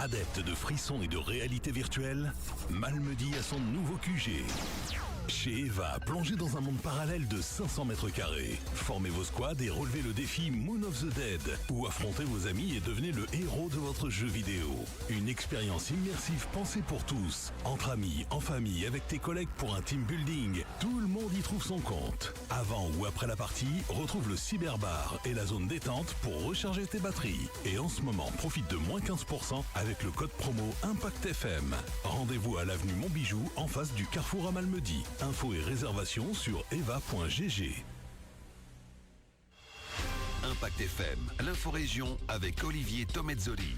Adepte de frissons et de réalité virtuelle, Malmedy a son nouveau QG. Chez Eva, plongez dans un monde parallèle de 500 mètres carrés. Formez vos squads et relevez le défi Moon of the Dead, ou affrontez vos amis et devenez le héros de votre jeu vidéo. Une expérience immersive pensée pour tous. Entre amis, en famille, avec tes collègues pour un team building. Tout le monde y trouve son compte. Avant ou après la partie, retrouve le cyberbar et la zone détente pour recharger tes batteries. Et en ce moment, profite de moins 15% avec le code promo ImpactFM. Rendez-vous à l'avenue Montbijou, en face du Carrefour à Malmedy. Infos et réservations sur eva.gg. Impact FM, l'inforégion avec Olivier Tomezzoli.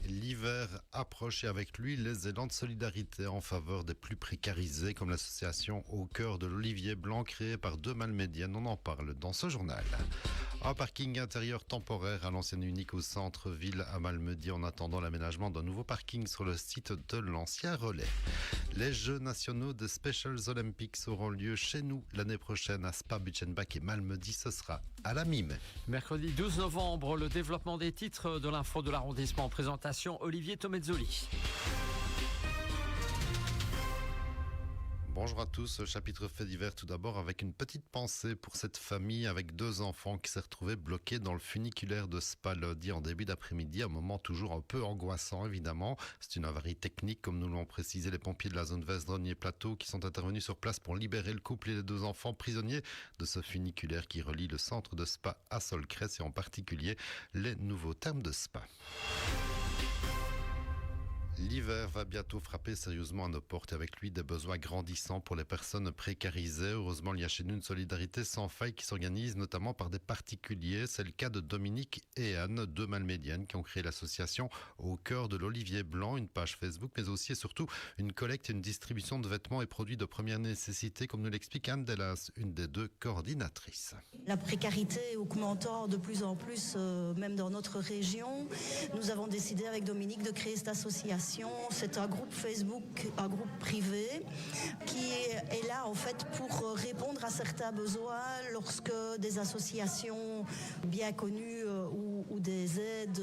L'hiver approche et avec lui les élans de solidarité en faveur des plus précarisés, comme l'association Au cœur de l'Olivier Blanc créée par deux Malmédiennes. On en parle dans ce journal. Un parking intérieur temporaire à l'ancienne unique au centre-ville à Malmedy en attendant l'aménagement d'un nouveau parking sur le site de l'ancien relais. Les Jeux nationaux de Specials Olympics auront lieu chez nous l'année prochaine à Spa, Buchenbach et Malmedy. Ce sera à la Mime. Mercredi 12 novembre, le développement des titres de l'info de l'arrondissement. Présentation Olivier Tomezzoli. Bonjour à tous, chapitre fait divers tout d'abord avec une petite pensée pour cette famille avec deux enfants qui s'est retrouvée bloquée dans le funiculaire de Spa lundi en début d'après-midi, un moment toujours un peu angoissant évidemment. C'est une avarie technique comme nous l'ont précisé les pompiers de la zone Vestronnier-Plateau qui sont intervenus sur place pour libérer le couple et les deux enfants prisonniers de ce funiculaire qui relie le centre de Spa à Solcrès et en particulier les nouveaux termes de Spa. L'hiver va bientôt frapper sérieusement à nos portes et avec lui des besoins grandissants pour les personnes précarisées. Heureusement, il y a chez nous une solidarité sans faille qui s'organise notamment par des particuliers. C'est le cas de Dominique et Anne, deux Malmédiennes qui ont créé l'association Au cœur de l'Olivier Blanc, une page Facebook, mais aussi et surtout une collecte et une distribution de vêtements et produits de première nécessité, comme nous l'explique Anne Delas, une des deux coordinatrices. La précarité augmentant de plus en plus, même dans notre région, nous avons décidé avec Dominique de créer cette association. C'est un groupe Facebook, un groupe privé qui est là en fait pour répondre à certains besoins lorsque des associations bien connues ou des aides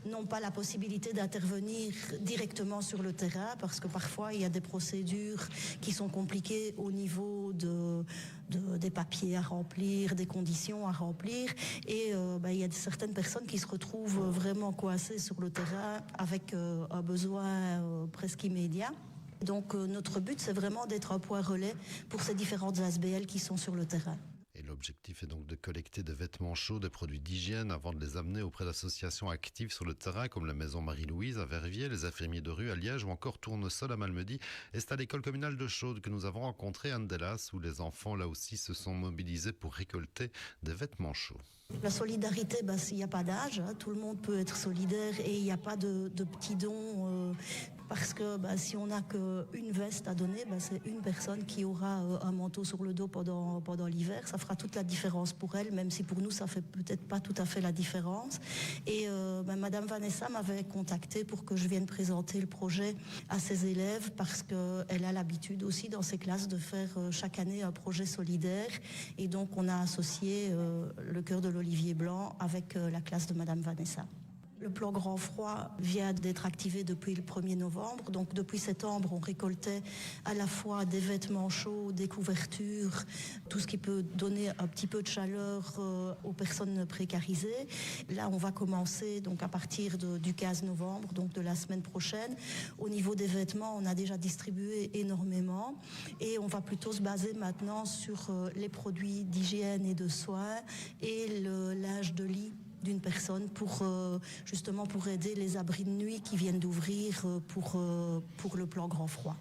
n'ont pas la possibilité d'intervenir directement sur le terrain parce que parfois il y a des procédures qui sont compliquées au niveau des papiers à remplir, des conditions à remplir et il y a certaines personnes qui se retrouvent vraiment coincées sur le terrain avec un besoin presque immédiat. Donc notre but, c'est vraiment d'être un point relais pour ces différentes ASBL qui sont sur le terrain. Et l'objectif est donc de collecter des vêtements chauds, des produits d'hygiène avant de les amener auprès d'associations actives sur le terrain comme la Maison Marie-Louise à Verviers, les infirmiers de rue à Liège ou encore Tournesol à Malmedy. Et c'est à l'école communale de Chaude que nous avons rencontré Anne Delas où les enfants là aussi se sont mobilisés pour récolter des vêtements chauds. La solidarité, il n'y a pas d'âge, tout le monde peut être solidaire et il n'y a pas de petits dons parce que si on n'a qu'une veste à donner, c'est une personne qui aura un manteau sur le dos pendant l'hiver. Ça fera toute la différence pour elle, même si pour nous ça fait peut-être pas tout à fait la différence. Et Madame Vanessa m'avait contacté pour que je vienne présenter le projet à ses élèves parce qu'elle a l'habitude aussi dans ses classes de faire chaque année un projet solidaire. Et donc on a associé le cœur de l'Olivier Blanc avec la classe de Madame Vanessa. Le plan Grand Froid vient d'être activé depuis le 1er novembre. Donc depuis septembre, on récoltait à la fois des vêtements chauds, des couvertures, tout ce qui peut donner un petit peu de chaleur aux personnes précarisées. Là, on va commencer donc à partir du 15 novembre, donc de la semaine prochaine. Au niveau des vêtements, on a déjà distribué énormément et on va plutôt se baser maintenant sur les produits d'hygiène et de soins et le linge de lit d'une personne pour justement pour aider les abris de nuit qui viennent d'ouvrir pour le plan Grand Froid.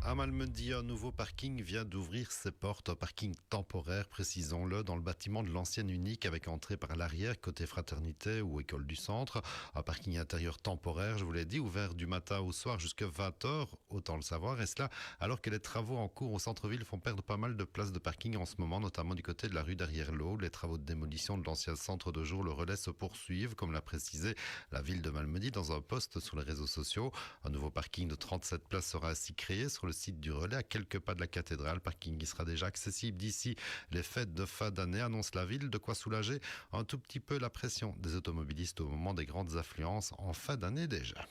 À Malmedy, un nouveau parking vient d'ouvrir ses portes, un parking temporaire, précisons-le, dans le bâtiment de l'ancienne unique avec entrée par l'arrière, côté fraternité ou école du centre. Un parking intérieur temporaire, je vous l'ai dit, ouvert du matin au soir jusqu'à 20h, autant le savoir. Et cela alors que les travaux en cours au centre-ville font perdre pas mal de places de parking en ce moment, notamment du côté de la rue derrière-l'eau. Les travaux de démolition de l'ancien centre de jour, le relais, se poursuivent, comme l'a précisé la ville de Malmedy dans un post sur les réseaux sociaux. Un nouveau parking de 37 places sera ainsi créé sur le site site du Relais, à quelques pas de la cathédrale. Parking qui sera déjà accessible d'ici les fêtes de fin d'année, annonce la ville, de quoi soulager un tout petit peu la pression des automobilistes au moment des grandes affluences en fin d'année déjà.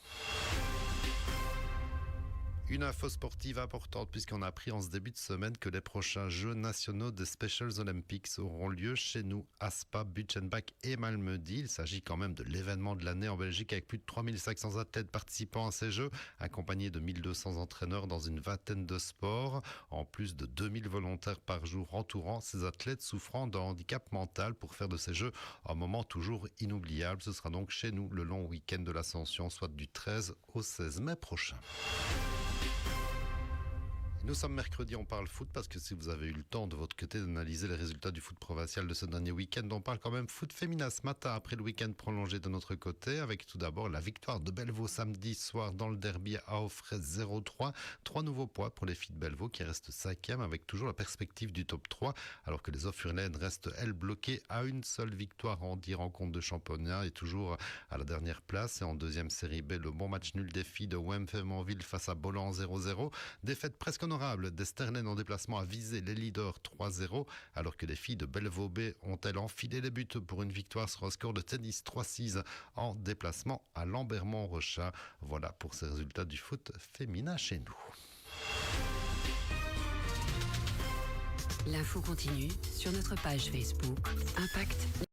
Une info sportive importante puisqu'on a appris en ce début de semaine que les prochains Jeux nationaux des Specials Olympics auront lieu chez nous à Spa, Butchenbach et Malmedy. Il s'agit quand même de l'événement de l'année en Belgique avec plus de 3500 athlètes participant à ces Jeux, accompagnés de 1200 entraîneurs dans une vingtaine de sports, en plus de 2000 volontaires par jour entourant ces athlètes souffrant d'un handicap mental pour faire de ces Jeux un moment toujours inoubliable. Ce sera donc chez nous le long week-end de l'Ascension, soit du 13 au 16 mai prochain. Nous sommes mercredi, on parle foot parce que si vous avez eu le temps de votre côté d'analyser les résultats du foot provincial de ce dernier week-end, on parle quand même foot féminin ce matin après le week-end prolongé de notre côté avec tout d'abord la victoire de Bellevaux samedi soir dans le derby à Offray 0-3. 3 nouveaux points pour les filles de Bellevaux qui restent 5e avec toujours la perspective du top 3 alors que les Offurlaines restent elles bloquées à une seule victoire en 10 rencontres de championnat et toujours à la dernière place. Et en deuxième série B, le bon match nul des filles de Wemfemonville face à Bolan 0-0. Défaite presque honorable d'Esterlen en déplacement à viser les leaders 3-0, alors que les filles de Bellevaux B ont-elles enfilé les buts pour une victoire sur un score de tennis 3-6 en déplacement à Lambermont-Rochat. Voilà pour ces résultats du foot féminin chez nous. L'info continue sur notre page Facebook Impact.